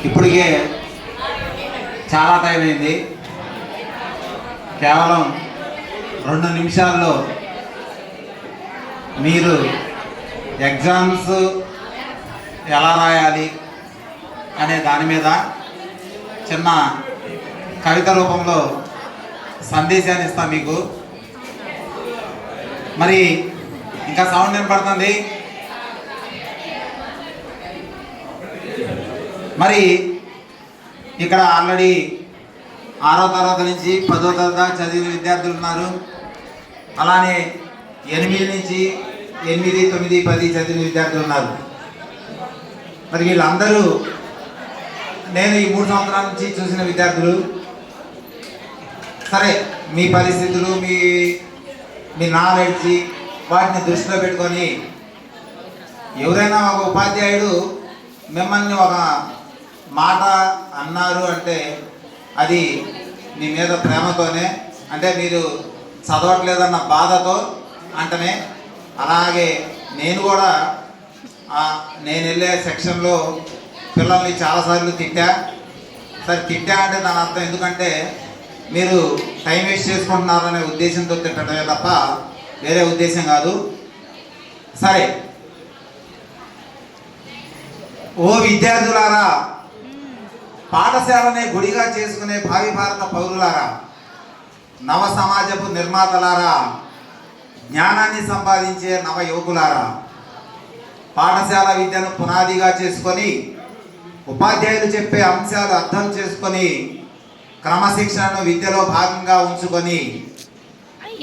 ఇప్పటికే చాలా టైం అయింది. కేవలం 2 నిమిషాల్లో మీరు ఎగ్జామ్స్ ఎలా రాయాలి అనే దాని మీద చిన్న కవిత రూపంలో సందేశాన్ని ఇస్తాం మీకు. మరి ఇంకా సౌండ్ వినపడుతుంది. మరి ఇక్కడ ఆల్రెడీ 6వ తరగతి నుంచి 10వ తరగతి దాకా చదివిన విద్యార్థులు ఉన్నారు. అలానే 8 నుంచి 8, 9, 10 చదివిన విద్యార్థులు ఉన్నారు. మరి వీళ్ళందరూ నేను ఈ 3 సంవత్సరాల నుంచి చూసిన విద్యార్థులు. సరే, మీ పరిస్థితులు, మీ నాలెడ్జ్ వాటిని దృష్టిలో పెట్టుకొని ఎవరైనా ఒక ఉపాధ్యాయుడు మిమ్మల్ని ఒక మాట అన్నారు అంటే అది మీ మీద ప్రేమతోనే, అంటే మీరు చదవట్లేదన్న బాధతో అంటనే. అలాగే నేను కూడా నేను వెళ్ళే సెక్షన్లో పిల్లల్ని చాలాసార్లు తిట్టా. సరే, తిట్టా అంటే దాని అర్థం ఎందుకంటే మీరు టైం వేస్ట్ చేసుకుంటున్నారనే ఉద్దేశంతో తిట్టడమే తప్ప వేరే ఉద్దేశం కాదు. సరే, ఓ విద్యార్థులారా, పాఠశాలనే గుడిగా చేసుకునే భావి భారత పౌరులారా, నవ సమాజపు నిర్మాతలారా, జ్ఞానాన్ని సంపాదించే నవ యువకులారా, పాఠశాల విద్యను పునాదిగా చేసుకొని ఉపాధ్యాయులు చెప్పే అంశాలు అర్థం చేసుకొని క్రమశిక్షణను విద్యలో భాగంగా ఉంచుకొని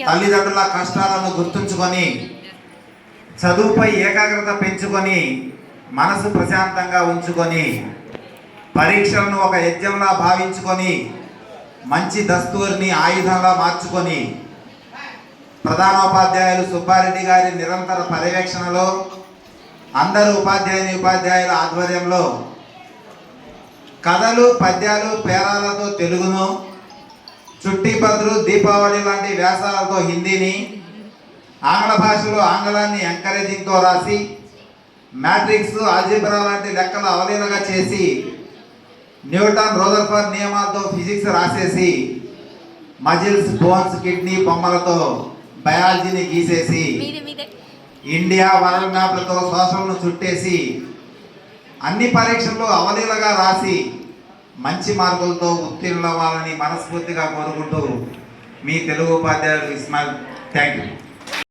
తల్లిదండ్రుల కష్టాలను గుర్తుంచుకొని చదువుపై ఏకాగ్రత పెంచుకొని మనసు ప్రశాంతంగా ఉంచుకొని పరీక్షలను ఒక యజ్ఞంలా భావించుకొని మంచి దస్తూరిని ఆయుధంలా మార్చుకొని ప్రధానోపాధ్యాయులు సుబ్బారెడ్డి గారి నిరంతర పర్యవేక్షణలో అందరు ఉపాధ్యాయుల ఆధ్వర్యంలో కథలు, పద్యాలు, పేరాలతో తెలుగును, చుట్టి బదులు, దీపావళి లాంటి వ్యాసాలతో హిందీని, ఆంగ్ల భాషలో ఆంగ్లాన్ని ఎంకరేజింగ్తో రాసి మ్యాట్రిక్స్, ఆల్జీబ్రా లాంటి లెక్కలు అవలీలగా చేసి న్యూటన్, రదర్ఫర్డ్ నియమాలతో ఫిజిక్స్ రాసేసి మజిల్స్, బోన్స్, కిడ్నీ బొమ్మలతో బయాలజీని గీసేసి ఇండియా వరల్డ్ మ్యాప్లతో సోషల్ను చుట్టేసి అన్ని పరీక్షల్లో అవలీలగా రాసి మంచి మార్కులతో ఉత్తీర్ణులవ్వాలని మనస్ఫూర్తిగా కోరుకుంటూ మీ తెలుగు ఉపాధ్యాయులు ఇస్మాయిల్. Thank you.